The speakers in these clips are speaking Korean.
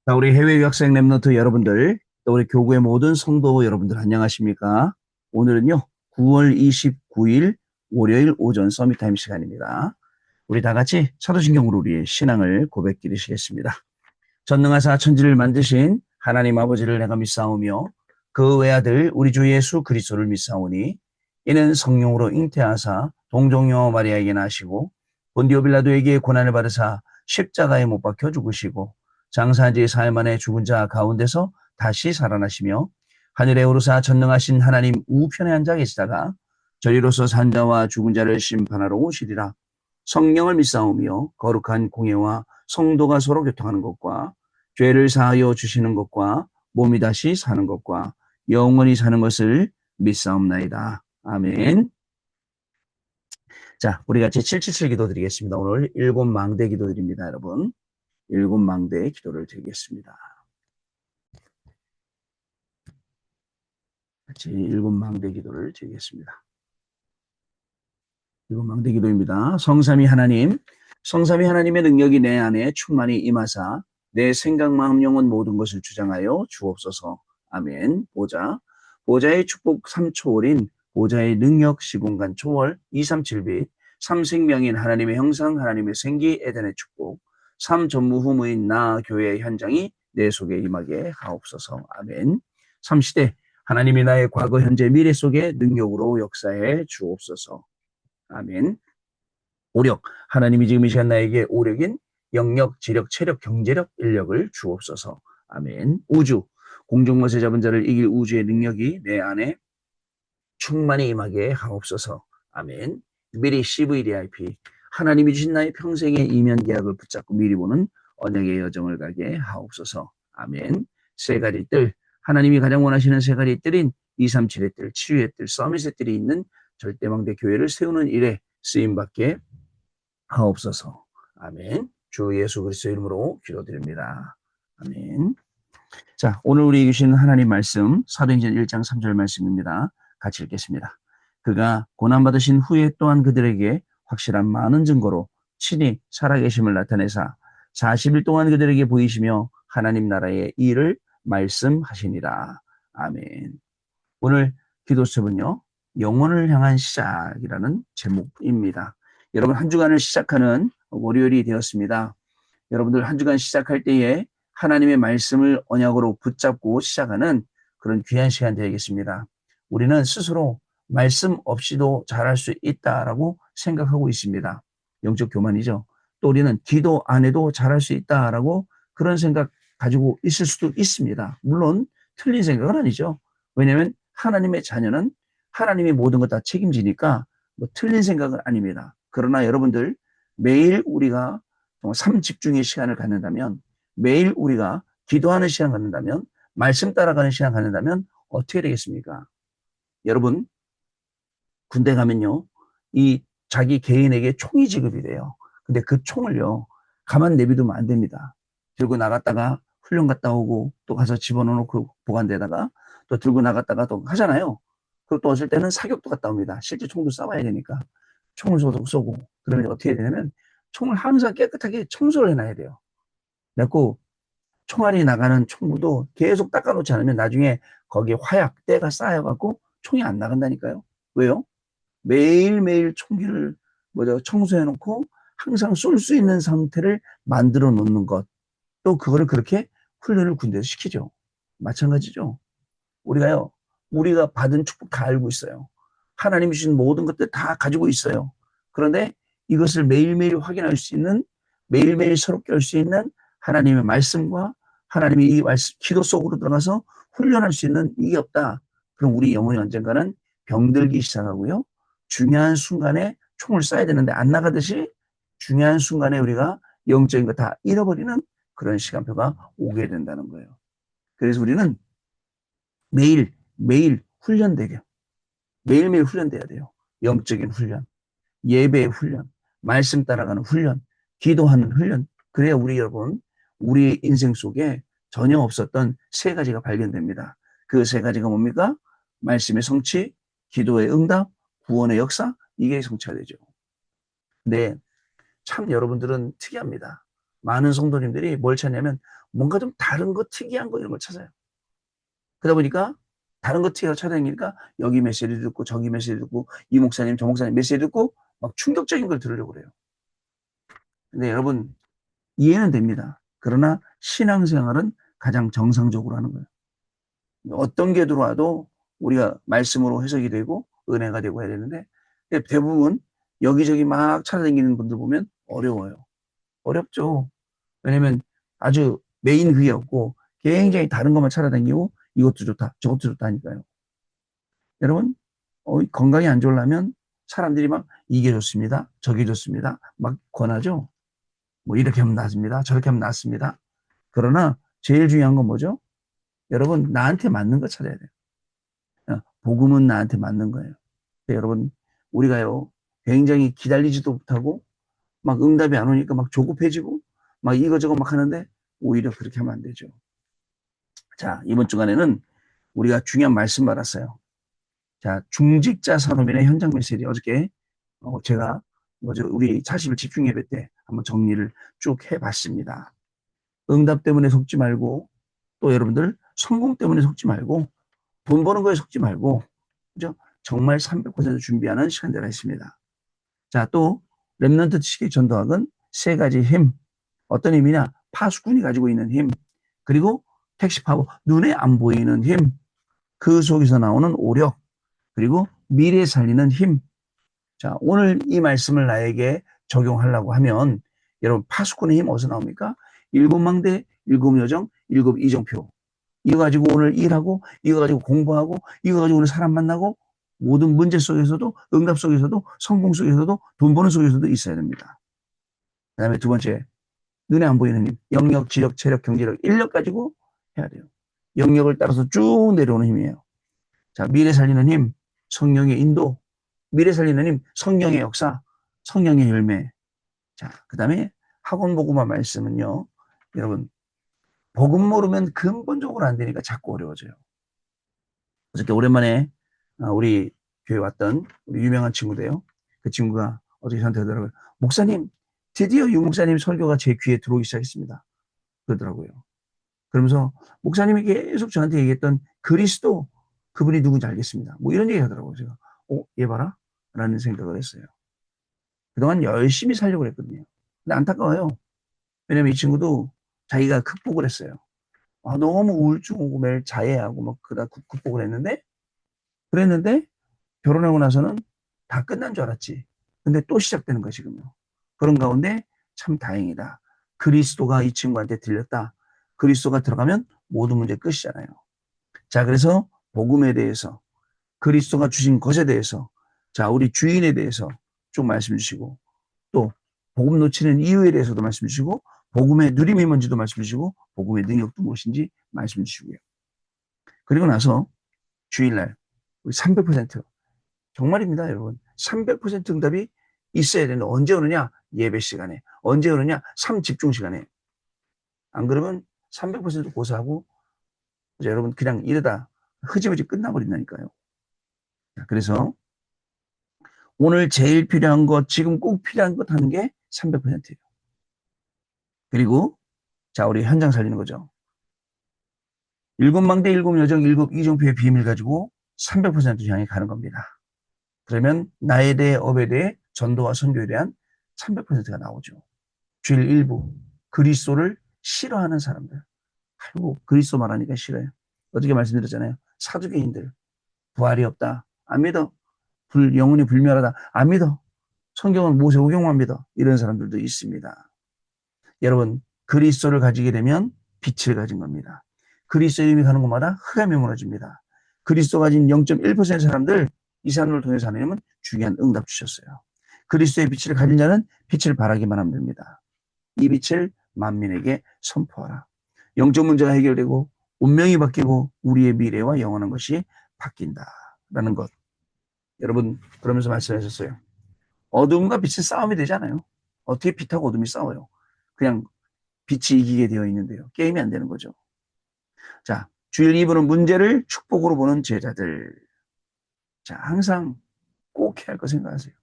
자, 우리 해외 유학생 랩런트 여러분들, 또 우리 교구의 모든 성도 여러분들 안녕하십니까? 오늘은요, 9월 29일 월요일 오전 서밋타임 시간입니다. 우리 다 같이 사도신경으로 우리의 신앙을 고백 드리시겠습니다. 전능하사 천지를 만드신 하나님 아버지를 내가 믿사오며 그 외아들 우리 주 예수 그리스도를 믿사오니 이는 성령으로 잉태하사 동정녀 마리아에게 나시고 본디오 빌라도에게 고난을 받으사 십자가에 못 박혀 죽으시고 장사한 지 사흘 만에 죽은 자 가운데서 다시 살아나시며 하늘에 오르사 전능하신 하나님 우편에 앉아 계시다가 저리로서 산 자와 죽은 자를 심판하러 오시리라. 성령을 믿사오며 거룩한 공예와 성도가 서로 교통하는 것과 죄를 사하여 주시는 것과 몸이 다시 사는 것과 영원히 사는 것을 믿사옵나이다. 아멘. 자, 우리 같이 777 기도 드리겠습니다. 오늘 일곱 망대 기도 드립니다, 여러분. 일곱 망대 기도를 드리겠습니다. 같이 일곱 망대 기도를 드리겠습니다. 일곱 망대 기도입니다. 성삼위 하나님, 성삼위 하나님의 능력이 내 안에 충만히 임하사 내 생각, 마음, 영혼 모든 것을 주장하여 주옵소서. 아멘. 보좌의 축복 3초월인 보좌의 능력 시공간 초월 237빛 3생명인 하나님의 형상 하나님의 생기 에덴의 축복 3전무후무인 나 교회의 현장이 내 속에 임하게 하옵소서. 아멘. 3시대 하나님이 나의 과거 현재 미래 속에 능력으로 역사해 주옵소서. 아멘. 오력 하나님이 지금 이 시간 나에게 오력인 영력, 지력, 체력, 경제력, 인력을 주옵소서. 아멘. 우주 공중못에 잡은 자를 이길 우주의 능력이 내 안에 충만히 임하게 하옵소서. 아멘. 미리 CVDIP 하나님이 주신 나의 평생의 이면 계약을 붙잡고 미리 보는 언약의 여정을 가게 하옵소서. 아멘. 세 가지 뜰 하나님이 가장 원하시는 세 가지 뜰인 237의 뜰, 치유의 뜰, 서밋의 뜰이 있는 절대망대 교회를 세우는 일에 쓰임받게 하옵소서. 아멘. 주 예수 그리스도 이름으로 기도드립니다. 아멘. 자, 오늘 우리 주신 하나님 말씀 사도행전 1장 3절 말씀입니다. 같이 읽겠습니다. 그가 고난받으신 후에 또한 그들에게 확실한 많은 증거로 친히 살아계심을 나타내사 40일 동안 그들에게 보이시며 하나님 나라의 일을 말씀하시니라. 아멘. 오늘 기도 수업은요. 영혼을 향한 시작이라는 제목입니다. 여러분 한 주간을 시작하는 월요일이 되었습니다. 여러분들 한 주간 시작할 때에 하나님의 말씀을 언약으로 붙잡고 시작하는 그런 귀한 시간 되겠습니다. 우리는 스스로 말씀 없이도 잘할 수 있다라고 생각하고 있습니다. 영적 교만이죠. 또 우리는 기도 안 해도 잘할 수 있다라고 그런 생각 가지고 있을 수도 있습니다. 물론 틀린 생각은 아니죠. 왜냐하면 하나님의 자녀는 하나님이 모든 것 다 책임지니까 뭐 틀린 생각은 아닙니다. 그러나 여러분들 매일 우리가 삶 집중의 시간을 갖는다면 매일 우리가 기도하는 시간 갖는다면 말씀 따라가는 시간 갖는다면 어떻게 되겠습니까? 여러분 군대 가면요 이 자기 개인에게 총이 지급이 돼요. 근데 그 총을요 가만 내비두면 안 됩니다. 들고 나갔다가 훈련 갔다 오고 또 가서 집어넣고 보관대다가 또 들고 나갔다가 또 하잖아요. 그리고 또 어쩔 때는 사격도 갔다 옵니다. 실제 총도 쏴봐야 되니까 총을 쏘고 그러면 어떻게 해야 되냐면 총을 항상 깨끗하게 청소를 해놔야 돼요. 그래갖고 총알이 나가는 총구도 계속 닦아놓지 않으면 나중에 거기에 화약, 때가 쌓여갖고 총이 안 나간다니까요. 왜요? 매일매일 총기를 청소해놓고 항상 쏠 수 있는 상태를 만들어 놓는 것. 또 그거를 그렇게 훈련을 군대에서 시키죠. 마찬가지죠. 우리가요, 우리가 받은 축복 다 알고 있어요. 하나님이 주신 모든 것들 다 가지고 있어요. 그런데 이것을 매일매일 확인할 수 있는, 매일매일 새롭게 할 수 있는 하나님의 말씀과 하나님이 이 말씀, 기도 속으로 들어가서 훈련할 수 있는 이게 없다. 그럼 우리 영혼이 언젠가는 병들기 시작하고요. 중요한 순간에 총을 쏴야 되는데 안 나가듯이 중요한 순간에 우리가 영적인 거 다 잃어버리는 그런 시간표가 오게 된다는 거예요. 그래서 우리는 매일 훈련되게 매일매일 훈련돼야 돼요. 영적인 훈련, 예배의 훈련, 말씀 따라가는 훈련, 기도하는 훈련. 그래야 우리 여러분 우리 인생 속에 전혀 없었던 세 가지가 발견됩니다. 그 세 가지가 뭡니까? 말씀의 성취, 기도의 응답, 구원의 역사. 이게 성취가 되죠. 근데 참 여러분들은 특이합니다. 많은 성도님들이 뭘 찾냐면 뭔가 좀 다른 거, 특이한 거 이런 걸 찾아요. 그러다 보니까 다른 거 특이한 거 찾아다니니까 여기 메시지 듣고 저기 메시지 듣고 이 목사님 저 목사님 메시지 듣고 막 충격적인 걸 들으려고 그래요. 근데 여러분 이해는 됩니다. 그러나 신앙생활은 가장 정상적으로 하는 거예요. 어떤 게 들어와도 우리가 말씀으로 해석이 되고 은혜가 되고 해야 되는데 대부분 여기저기 막 찾아다니는 분들 보면 어려워요. 어렵죠. 왜냐면 아주 메인 그게 없고 굉장히 다른 것만 찾아다니고 이것도 좋다 저것도 좋다 하니까요. 여러분 건강이 안 좋으려면 사람들이 막 이게 좋습니다 저게 좋습니다 막 권하죠. 뭐 이렇게 하면 낫습니다 저렇게 하면 낫습니다. 그러나 제일 중요한 건 뭐죠? 여러분 나한테 맞는 거 찾아야 돼요. 복음은 나한테 맞는 거예요. 여러분 우리가요 굉장히 기다리지도 못하고 막 응답이 안 오니까 막 조급해지고 막 이거저거 막 하는데 오히려 그렇게 하면 안 되죠. 자, 이번 주간에는 우리가 중요한 말씀 받았어요. 자, 중직자 산업인의 현장 메시지 어저께 제가 우리 40일 집중 예배 때 한번 정리를 쭉 해봤습니다. 응답 때문에 속지 말고 또 여러분들 성공 때문에 속지 말고 돈 버는 거에 속지 말고 그죠? 정말 300% 준비하는 시간대가 있습니다. 자, 또 렘넌트 지식의 전도학은 세 가지 힘. 어떤 힘이냐? 파수꾼이 가지고 있는 힘. 그리고 택시파워, 눈에 안 보이는 힘. 그 속에서 나오는 오력. 그리고 미래 살리는 힘. 자, 오늘 이 말씀을 나에게 적용하려고 하면 여러분 파수꾼의 힘 어디서 나옵니까? 일곱 망대, 일곱 요정, 일곱 이정표. 이거 가지고 오늘 일하고 이거 가지고 공부하고 이거 가지고 오늘 사람 만나고 모든 문제 속에서도 응답 속에서도 성공 속에서도 돈 버는 속에서도 있어야 됩니다. 그 다음에 두 번째 눈에 안 보이는 힘 영역, 지력, 체력, 경제력, 인력 가지고 해야 돼요. 영역을 따라서 쭉 내려오는 힘이에요. 자, 미래 살리는 힘 성령의 인도 미래 살리는 힘 성령의 역사 성령의 열매. 자, 그 다음에 학원 복음화 말씀은요 여러분 복음 모르면 근본적으로 안 되니까 자꾸 어려워져요. 어저께 오랜만에 우리 교회 왔던 우리 유명한 친구인데요. 그 친구가 어떻게 저한테 그러더라고요. 목사님, 드디어 유 목사님 설교가 제 귀에 들어오기 시작했습니다. 그러더라고요. 그러면서 목사님이 계속 저한테 얘기했던 그리스도 그분이 누군지 알겠습니다. 뭐 이런 얘기 하더라고요. 제가 얘 봐라 라는 생각을 했어요. 그동안 열심히 살려고 했거든요. 근데 안타까워요. 왜냐면 이 친구도 자기가 극복을 했어요. 너무 우울증 오고 매일 자해하고 막 그러다 극복을 그랬는데 결혼하고 나서는 다 끝난 줄 알았지. 근데 또 시작되는 거야, 지금요. 그런 가운데 참 다행이다. 그리스도가 이 친구한테 들렸다. 그리스도가 들어가면 모든 문제 끝이잖아요. 자, 그래서 복음에 대해서, 그리스도가 주신 것에 대해서, 자, 우리 주인에 대해서 쭉 말씀 주시고, 또 복음 놓치는 이유에 대해서도 말씀 주시고, 복음의 누림이 뭔지도 말씀 주시고, 복음의 능력도 무엇인지 말씀 주시고요. 그리고 나서 주일날 우리 300% 정말입니다, 여러분. 300% 응답이 있어야 되는데 언제 오느냐? 예배 시간에. 언제 오느냐? 삶 집중 시간에. 안 그러면 300% 고사하고 여러분 그냥 이러다 흐지부지 끝나버린다니까요. 그래서 오늘 제일 필요한 것, 지금 꼭 필요한 것 하는 게 300%예요. 그리고 자, 우리 현장 살리는 거죠. 일곱 망대, 일곱 요정, 일곱 이정표의 비밀 가지고 300% 향해 가는 겁니다. 그러면 나에 대해, 업에 대해, 전도와 선교에 대한 300%가 나오죠. 주일 일부 그리스도를 싫어하는 사람들. 아이고 그리스도 말하니까 싫어요. 어저께 말씀드렸잖아요. 사두개인들 부활이 없다. 안 믿어. 영혼이 불멸하다. 안 믿어. 성경은 모세오경만 믿어. 이런 사람들도 있습니다. 여러분 그리스도를 가지게 되면 빛을 가진 겁니다. 그리스도 이름이 가는 곳마다 흑암이 무너집니다. 그리스도 가진 0.1%의 사람들 이 사람을 통해서 하나님은 중요한 응답 주셨어요. 그리스도의 빛을 가진 자는 빛을 바라기만 하면 됩니다. 이 빛을 만민에게 선포하라. 영적 문제가 해결되고 운명이 바뀌고 우리의 미래와 영원한 것이 바뀐다라는 것. 여러분 그러면서 말씀하셨어요. 어둠과 빛의 싸움이 되잖아요. 어떻게 빛하고 어둠이 싸워요? 그냥 빛이 이기게 되어 있는데요. 게임이 안 되는 거죠. 자, 주일 2부는 문제를 축복으로 보는 제자들. 자, 항상 꼭 해야 할 거 생각하세요.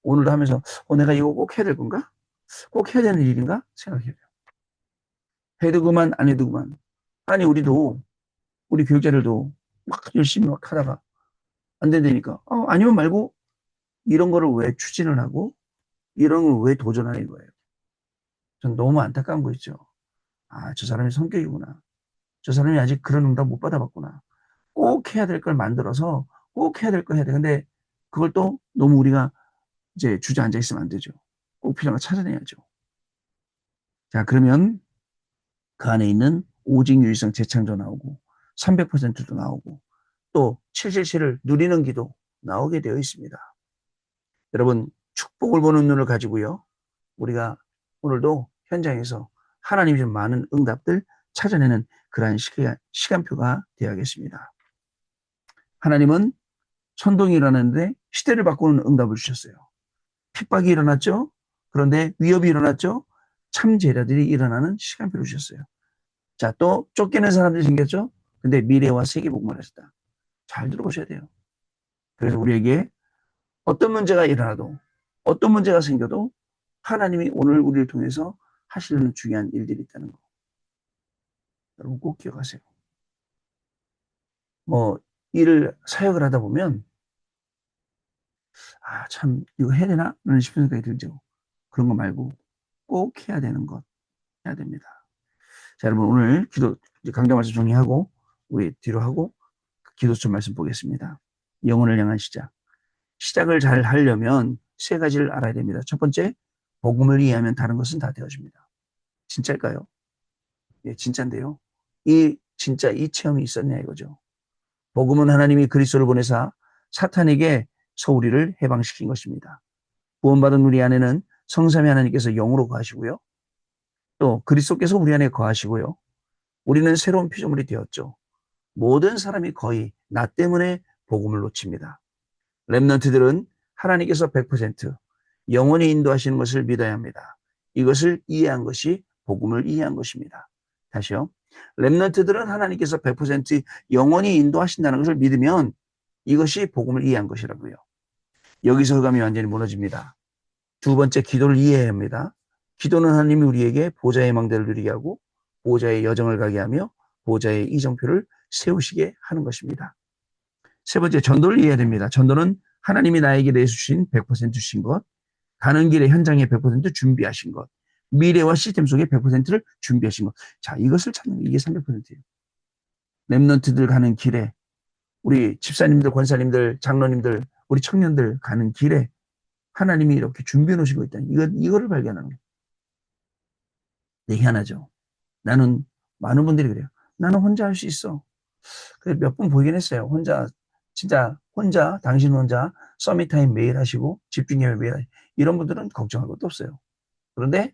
오늘도 하면서 내가 이거 꼭 해야 될 건가? 꼭 해야 되는 일인가? 생각해요. 해도 그만, 안 해도 그만. 아니, 우리도, 우리 교육자들도 막 열심히 막 하다가 안 된다니까. 아니면 말고 이런 거를 왜 추진을 하고 이런 걸 왜 도전하는 거예요. 전 너무 안타까운 거 있죠. 아, 저 사람의 성격이구나. 저 사람이 아직 그런 응답 못 받아봤구나. 꼭 해야 될 걸 만들어서 꼭 해야 될 거 해야 돼. 근데 그걸 또 너무 우리가 이제 주저앉아 있으면 안 되죠. 꼭 필요한 거 찾아내야죠. 자, 그러면 그 안에 있는 오직 유일성 재창조 나오고 300%도 나오고 또 777을 누리는 기도 나오게 되어 있습니다. 여러분, 축복을 보는 눈을 가지고요. 우리가 오늘도 현장에서 하나님이 좀 많은 응답들 찾아내는 그러한 시간표가 되어야겠습니다. 하나님은 천동이 일어났는데 시대를 바꾸는 응답을 주셨어요. 핍박이 일어났죠. 그런데 위협이 일어났죠. 참 제자들이 일어나는 시간표를 주셨어요. 자, 또 쫓기는 사람들이 생겼죠. 근데 미래와 세계복음을 하셨다. 잘 들어보셔야 돼요. 그래서 우리에게 어떤 문제가 일어나도 어떤 문제가 생겨도 하나님이 오늘 우리를 통해서 하시는 중요한 일들이 있다는 거. 여러분 꼭 기억하세요. 뭐 일을 사역을 하다 보면 참 이거 해야 되나? 라는 싶은 생각이 들죠. 그런 거 말고 꼭 해야 되는 것 해야 됩니다. 자, 여러분 오늘 기도 강좌 말씀 정리하고 우리 뒤로 하고 기도처 말씀 보겠습니다. 영혼을 향한 시작. 시작을 잘 하려면 세 가지를 알아야 됩니다. 첫 번째, 복음을 이해하면 다른 것은 다 되어집니다. 진짜일까요? 예, 진짜인데요. 진짜 이 체험이 있었냐 이거죠. 복음은 하나님이 그리스도를 보내사 사탄에게 우리를 해방시킨 것입니다. 구원받은 우리 안에는 성삼위 하나님께서 영으로 거하시고요. 또 그리스도께서 우리 안에 거하시고요. 우리는 새로운 피조물이 되었죠. 모든 사람이 거의 나 때문에 복음을 놓칩니다. 렘넌트들은 하나님께서 100% 영원히 인도하시는 것을 믿어야 합니다. 이것을 이해한 것이 복음을 이해한 것입니다. 다시요. 렘넌트들은 하나님께서 100% 영원히 인도하신다는 것을 믿으면 이것이 복음을 이해한 것이라고요. 여기서 흑암이 완전히 무너집니다. 두 번째, 기도를 이해해야 합니다. 기도는 하나님이 우리에게 보좌의 망대를 누리게 하고 보좌의 여정을 가게 하며 보좌의 이정표를 세우시게 하는 것입니다. 세 번째, 전도를 이해해야 됩니다. 전도는 하나님이 나에게 내주신 100% 주신 것, 가는 길에 현장에 100% 준비하신 것, 미래와 시스템 속에 100%를 준비하신 것. 자, 이것을 찾는 게 이게 300%예요. 렘넌트들 가는 길에 우리 집사님들, 권사님들, 장로님들, 우리 청년들 가는 길에 하나님이 이렇게 준비해 놓으시고 있다는 이거를 발견하는 거예요. 되게 희한하죠. 나는 많은 분들이 그래요. 나는 혼자 할 수 있어. 몇 번 보이긴 했어요. 진짜 혼자, 당신 혼자 서밋타임 매일 하시고 집중 예배 매일 하시고 이런 분들은 걱정할 것도 없어요. 그런데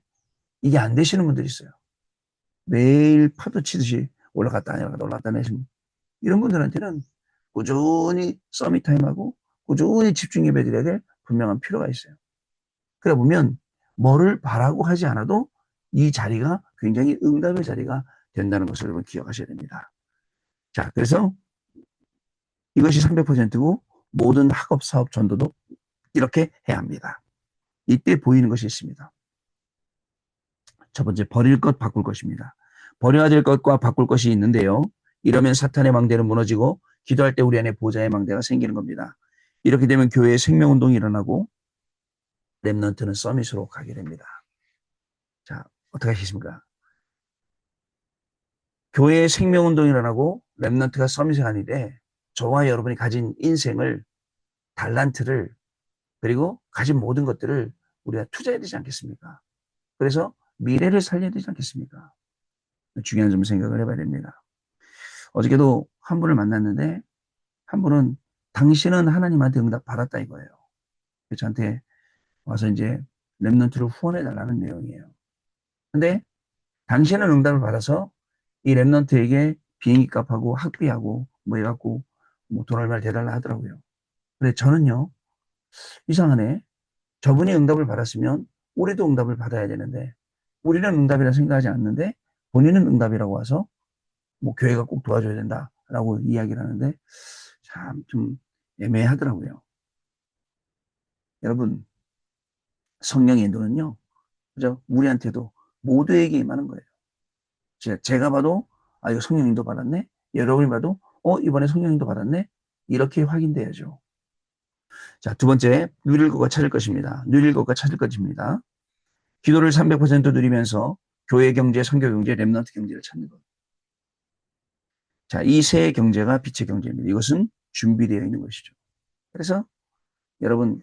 이게 안 되시는 분들이 있어요. 매일 파도 치듯이 올라갔다 내려갔다 올라갔다 내리시면 이런 분들한테는 꾸준히 서밋타임하고 꾸준히 집중 예배 드려야 될 분명한 필요가 있어요. 그래 보면 뭐를 바라고 하지 않아도 이 자리가 굉장히 응답의 자리가 된다는 것을 여러분 기억하셔야 됩니다. 자, 그래서 이것이 300%고 모든 학업, 사업, 전도도 이렇게 해야 합니다. 이때 보이는 것이 있습니다. 첫 번째, 버릴 것, 바꿀 것입니다. 버려야 될 것과 바꿀 것이 있는데요. 이러면 사탄의 망대는 무너지고 기도할 때 우리 안에 보좌의 망대가 생기는 겁니다. 이렇게 되면 교회의 생명운동이 일어나고 렘넌트는 서밋으로 가게 됩니다. 자, 어떻게 하시겠습니까? 교회의 생명운동이 일어나고 렘넌트가 서밋에 가는데 저와 여러분이 가진 인생을 달란트를 그리고 가진 모든 것들을 우리가 투자해야 되지 않겠습니까? 그래서 미래를 살려야 되지 않겠습니까? 중요한 점 생각을 해봐야 됩니다. 어저께도 한 분을 만났는데 한 분은 당신은 하나님한테 응답 받았다 이거예요. 저한테 와서 이제 렘넌트를 후원해 달라는 내용이에요. 근데 당신은 응답을 받아서 이 렘넌트에게 비행기 값하고 학비하고 뭐 해갖고 뭐 돈 얼마를 대달라 하더라고요. 근데 저는요 이상하네. 저분이 응답을 받았으면 우리도 응답을 받아야 되는데 우리는 응답이라 생각하지 않는데 본인은 응답이라고 와서 뭐 교회가 꼭 도와줘야 된다라고 이야기를 하는데 참 좀 애매하더라고요. 여러분 성령의 인도는요 그죠? 우리한테도 모두에게 임하는 거예요. 제가 봐도 이거 성령님도 받았네. 여러분이 봐도 이번에 성령님도 받았네. 이렇게 확인돼야죠. 자, 두 번째, 누릴 것과 찾을 것입니다. 누릴 것과 찾을 것입니다. 기도를 300% 누리면서 교회 경제, 선교 경제, 렘넌트 경제를 찾는 것. 자, 이 세 경제가 빛의 경제입니다. 이것은 준비되어 있는 것이죠. 그래서 여러분,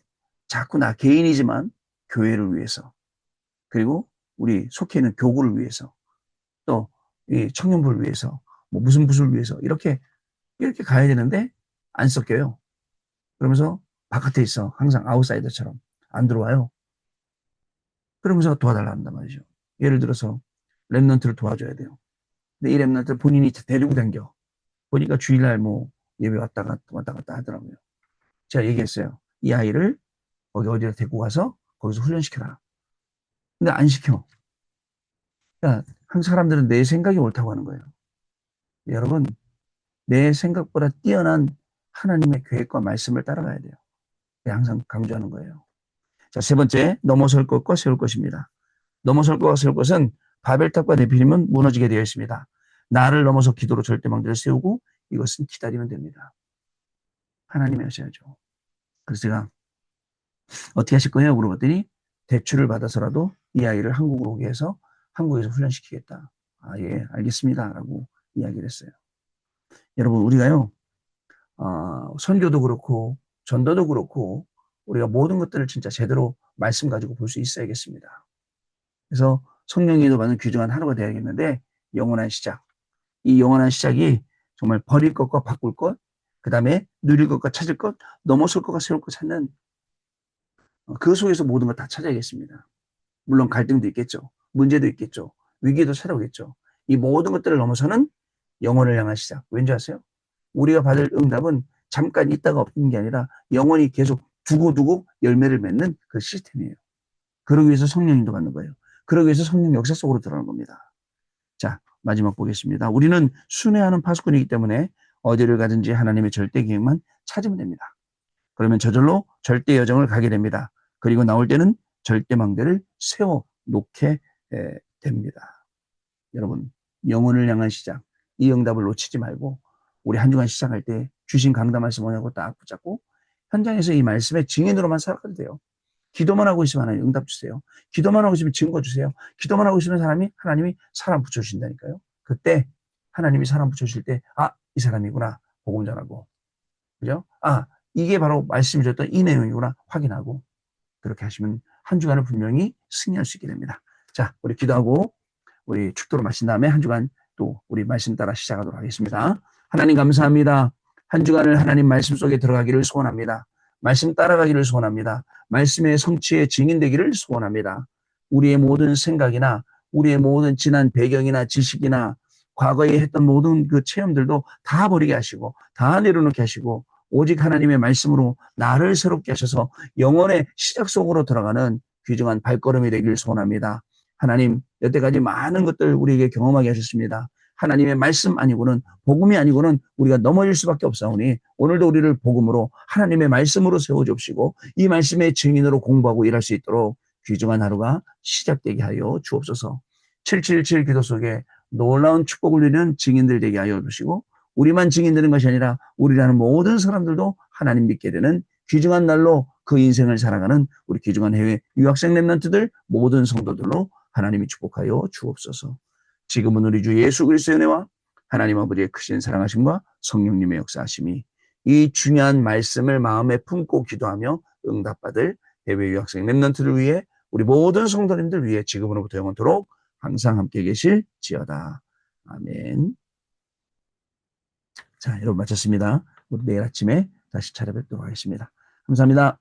자꾸 나 개인이지만 교회를 위해서, 그리고 우리 속해 있는 교구를 위해서, 또 이 청년부를 위해서, 뭐 무슨 부서를 위해서 이렇게 가야 되는데 안 섞여요. 그러면서 바깥에 있어. 항상 아웃사이더처럼 안 들어와요. 그러면서 도와달라 한단 말이죠. 예를 들어서 랩런트를 도와줘야 돼요. 근데 이 랩런트를 본인이 데리고 다녀. 보니까 주일날 뭐 예배 왔다 갔다 하더라고요. 제가 얘기했어요. 이 아이를 어디다 데리고 가서 거기서 훈련시켜라. 근데 안 시켜. 그러니까 한 사람들은 내 생각이 옳다고 하는 거예요. 여러분, 내 생각보다 뛰어난 하나님의 계획과 말씀을 따라가야 돼요. 항상 강조하는 거예요. 자, 세 번째, 넘어설 것과 세울 것입니다. 넘어설 것과 세울 것은 바벨탑과 네피림은 무너지게 되어 있습니다. 나를 넘어서 기도로 절대망대를 세우고 이것은 기다리면 됩니다. 하나님이 하셔야죠. 그래서 제가 어떻게 하실 거예요? 물어봤더니 대출을 받아서라도 이 아이를 한국으로 오게 해서 한국에서 훈련시키겠다. 예, 알겠습니다. 라고 이야기를 했어요. 여러분, 우리가요, 선교도 그렇고, 전도도 그렇고, 우리가 모든 것들을 진짜 제대로 말씀 가지고 볼 수 있어야겠습니다. 그래서 성령님도 받는 귀중한 하루가 되어야겠는데, 영원한 시작. 이 영원한 시작이 정말 버릴 것과 바꿀 것, 그 다음에 누릴 것과 찾을 것, 넘어설 것과 세울 것 찾는 그 속에서 모든 걸 다 찾아야겠습니다. 물론 갈등도 있겠죠. 문제도 있겠죠. 위기도 찾아오겠죠. 이 모든 것들을 넘어서는 영혼을 향한 시작. 왠지 아세요? 우리가 받을 응답은 잠깐 있다가 없는 게 아니라 영원히 계속 두고 열매를 맺는 그 시스템이에요. 그러기 위해서 성령님도 받는 거예요. 그러기 위해서 성령 역사 속으로 들어가는 겁니다. 자, 마지막 보겠습니다. 우리는 순회하는 파수꾼이기 때문에 어디를 가든지 하나님의 절대 계획만 찾으면 됩니다. 그러면 저절로 절대 여정을 가게 됩니다. 그리고 나올 때는 절대 망대를 세워 놓게 됩니다. 여러분, 영혼을 향한 시작, 이 응답을 놓치지 말고 우리 한 주간 시작할 때 주신 강단 말씀 뭐냐고 딱 붙잡고 현장에서 이 말씀의 증인으로만 살아가도 돼요. 기도만 하고 있으면 하나님 응답 주세요. 기도만 하고 있으면 증거 주세요. 기도만 하고 있으면 하나님이 사람 붙여주신다니까요. 그때 하나님이 사람 붙여주실 때 이 사람이구나 복음 전하고, 그죠? 이게 바로 말씀이 줬던 이 내용이구나 확인하고, 그렇게 하시면 한 주간을 분명히 승리할 수 있게 됩니다. 자, 우리 기도하고 우리 축도를 마신 다음에 한 주간 또 우리 말씀 따라 시작하도록 하겠습니다. 하나님 감사합니다. 한 주간을 하나님 말씀 속에 들어가기를 소원합니다. 말씀 따라가기를 소원합니다. 말씀의 성취의 증인되기를 소원합니다. 우리의 모든 생각이나 우리의 모든 지난 배경이나 지식이나 과거에 했던 모든 그 체험들도 다 버리게 하시고 다 내려놓게 하시고 오직 하나님의 말씀으로 나를 새롭게 하셔서 영혼의 시작 속으로 들어가는 귀중한 발걸음이 되기를 소원합니다. 하나님, 여태까지 많은 것들 우리에게 경험하게 하셨습니다. 하나님의 말씀 아니고는, 복음이 아니고는 우리가 넘어질 수밖에 없사오니 오늘도 우리를 복음으로 하나님의 말씀으로 세워주옵시고 이 말씀의 증인으로 공부하고 일할 수 있도록 귀중한 하루가 시작되게 하여 주옵소서. 777 기도 속에 놀라운 축복을 누리는 증인들 되게 하여 주시고 우리만 증인되는 것이 아니라 우리라는 모든 사람들도 하나님 믿게 되는 귀중한 날로 그 인생을 살아가는 우리 귀중한 해외 유학생 렘넌트들 모든 성도들로 하나님이 축복하여 주옵소서. 지금은 우리 주 예수 그리스도의 은혜와 하나님 아버지의 크신 사랑하심과 성령님의 역사하심이 이 중요한 말씀을 마음에 품고 기도하며 응답받을 해외 유학생 렘넌트를 위해 우리 모든 성도님들 위해 지금으로부터 영원토록 항상 함께 계실지어다. 아멘. 자, 여러분 마쳤습니다. 우리 내일 아침에 다시 찾아뵙도록 하겠습니다. 감사합니다.